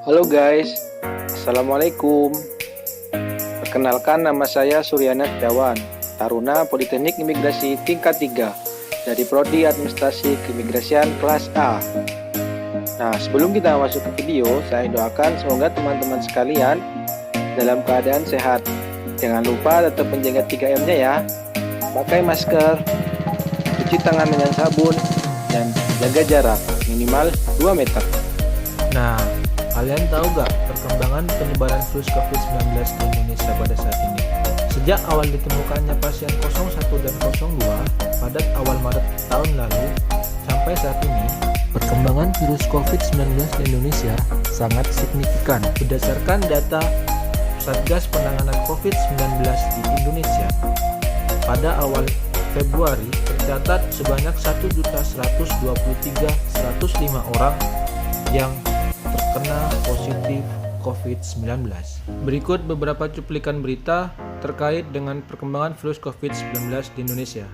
Halo guys, Assalamualaikum. Perkenalkan, nama saya Suryana Setiawan, Taruna Politeknik Imigrasi tingkat 3 dari Prodi Administrasi Keimigrasian kelas A. Nah, sebelum kita masuk ke video, saya doakan semoga teman-teman sekalian dalam keadaan sehat. Jangan lupa tetap menjaga 3M-nya ya. Pakai masker, cuci tangan dengan sabun, dan jaga jarak minimal 2 meter. Nah, kalian tahu gak perkembangan penyebaran virus COVID-19 di Indonesia pada saat ini? Sejak awal ditemukannya pasien 01 dan 02 pada awal Maret tahun lalu sampai saat ini, perkembangan virus COVID-19 di Indonesia sangat signifikan. Berdasarkan data Satgas Penanganan COVID-19 di Indonesia, pada awal Februari tercatat sebanyak 1.123.105 orang yang terkena positif COVID-19. Berikut beberapa cuplikan berita terkait dengan perkembangan virus COVID-19 di Indonesia.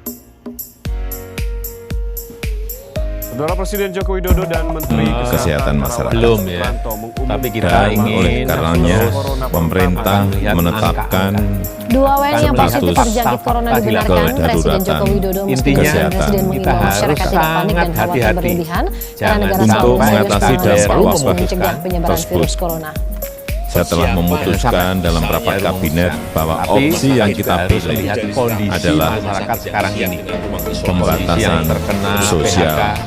Saudara Presiden Joko Widodo dan Menteri Kesehatan Masyarakat belum ya, tapi kita ingin oleh karenanya pemerintah menetapkan Dua WNI yang positif status terjangkit corona dibenarkan. Presiden Joko Widodo Intinya, meskipun Presiden kita mengimbau harus masyarakat tidak panik dan sangat khawatir hati-hati. berlebihan karena Jangan negara untuk sedang mengatasi serius dampak dalam was-was mencegah penyebaran tersebut. virus corona. saya telah memutuskan dalam rapat kabinet bahwa opsi yang kita pilih melihat kondisi adalah masyarakat sekarang ini, pembatasan yang terkena sosial PHK,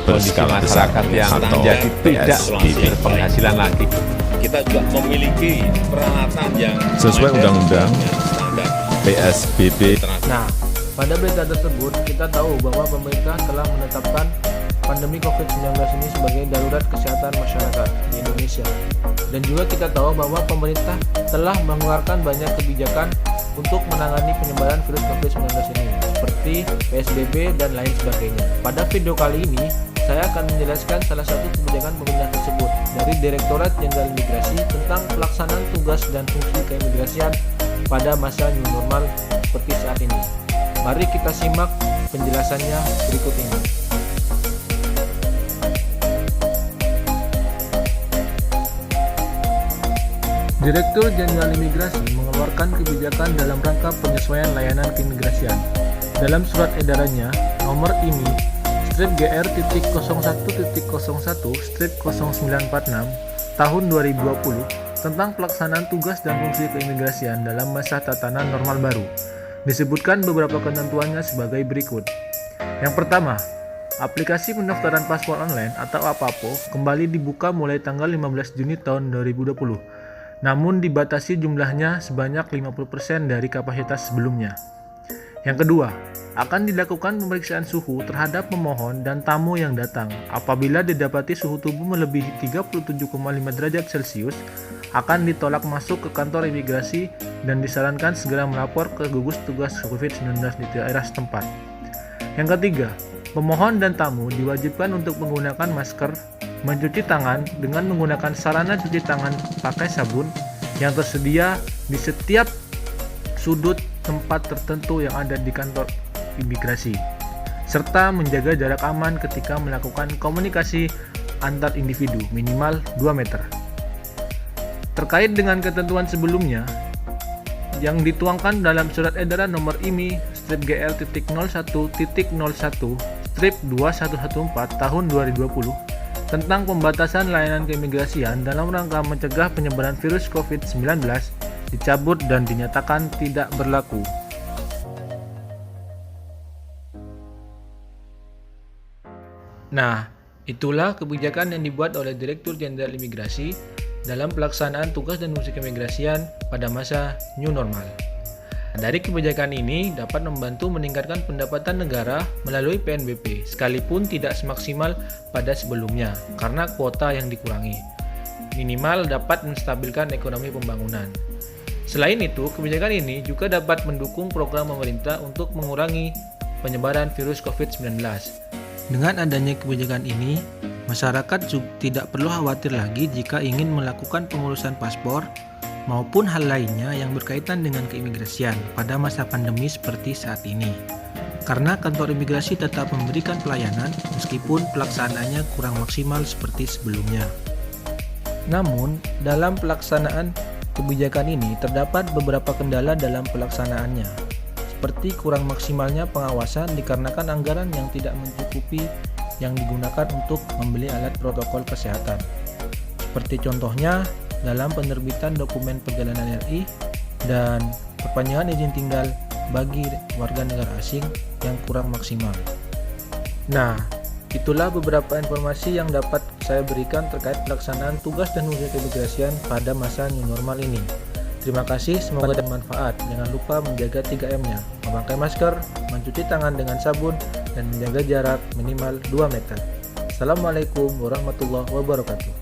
berskala besar masyarakat yang atau menjadi tidak PSBB. berpenghasilan lagi. Kita juga memiliki peralatan yang Sesuai undang-undang PSBB. Nah, pada berita tersebut kita tahu bahwa pemerintah telah menetapkan pandemi COVID-19 ini sebagai darurat kesehatan masyarakat di Indonesia. Dan juga kita tahu bahwa pemerintah telah mengeluarkan banyak kebijakan untuk menangani penyebaran virus COVID-19 ini, seperti PSBB dan lain sebagainya. Pada video kali ini, saya akan menjelaskan salah satu kebijakan pemerintah tersebut dari Direktorat Jenderal Imigrasi tentang pelaksanaan tugas dan fungsi keimigrasian pada masa new normal seperti saat ini. Mari kita simak penjelasannya berikut ini. Direktur Jenderal Imigrasi mengeluarkan kebijakan dalam rangka penyesuaian layanan keimigrasian. Dalam surat edarannya nomor IMI /GR.01.01/0946 tahun 2020 tentang pelaksanaan tugas dan fungsi keimigrasian dalam masa tatanan normal baru. Disebutkan beberapa ketentuannya sebagai berikut. Yang pertama, aplikasi pendaftaran paspor online atau APAPO kembali dibuka mulai tanggal 15 Juni tahun 2020. Namun dibatasi jumlahnya sebanyak 50% dari kapasitas sebelumnya. Yang kedua, akan dilakukan pemeriksaan suhu terhadap pemohon dan tamu yang datang. Apabila didapati suhu tubuh melebihi 37,5 derajat Celcius, akan ditolak masuk ke kantor imigrasi dan disarankan segera melapor ke gugus tugas COVID-19 di daerah setempat. Yang ketiga, pemohon dan tamu diwajibkan untuk menggunakan masker, mencuci tangan dengan menggunakan sarana cuci tangan pakai sabun yang tersedia di setiap sudut tempat tertentu yang ada di kantor imigrasi, serta menjaga jarak aman ketika melakukan komunikasi antar individu minimal 2 meter. Terkait dengan ketentuan sebelumnya yang dituangkan dalam surat edaran nomor IMI /GR.01.01/2114 tahun 2020 tentang pembatasan layanan keimigrasian dalam rangka mencegah penyebaran virus COVID-19 dicabut dan dinyatakan tidak berlaku. Nah, itulah kebijakan yang dibuat oleh Direktur Jenderal Imigrasi dalam pelaksanaan tugas dan fungsi keimigrasian pada masa new normal. Dari kebijakan ini dapat membantu meningkatkan pendapatan negara melalui PNBP, sekalipun tidak semaksimal pada sebelumnya karena kuota yang dikurangi. Minimal dapat menstabilkan ekonomi pembangunan. Selain itu, kebijakan ini juga dapat mendukung program pemerintah untuk mengurangi penyebaran virus COVID-19. Dengan adanya kebijakan ini, masyarakat tidak perlu khawatir lagi jika ingin melakukan pengurusan paspor maupun hal lainnya yang berkaitan dengan keimigrasian pada masa pandemi seperti saat ini. Karena kantor imigrasi tetap memberikan pelayanan meskipun pelaksanaannya kurang maksimal seperti sebelumnya. Namun, dalam pelaksanaan kebijakan ini terdapat beberapa kendala dalam pelaksanaannya, seperti kurang maksimalnya pengawasan dikarenakan anggaran yang tidak mencukupi yang digunakan untuk membeli alat protokol kesehatan. Seperti contohnya dalam penerbitan dokumen perjalanan RI dan perpanjangan izin tinggal bagi warga negara asing yang kurang maksimal. Nah, itulah beberapa informasi yang dapat saya berikan terkait pelaksanaan tugas dan fungsi keimigrasian pada masa new normal ini. Terima kasih, semoga bermanfaat. Jangan lupa menjaga 3M-nya, memakai masker, mencuci tangan dengan sabun, dan menjaga jarak minimal 2 meter. Assalamualaikum warahmatullahi wabarakatuh.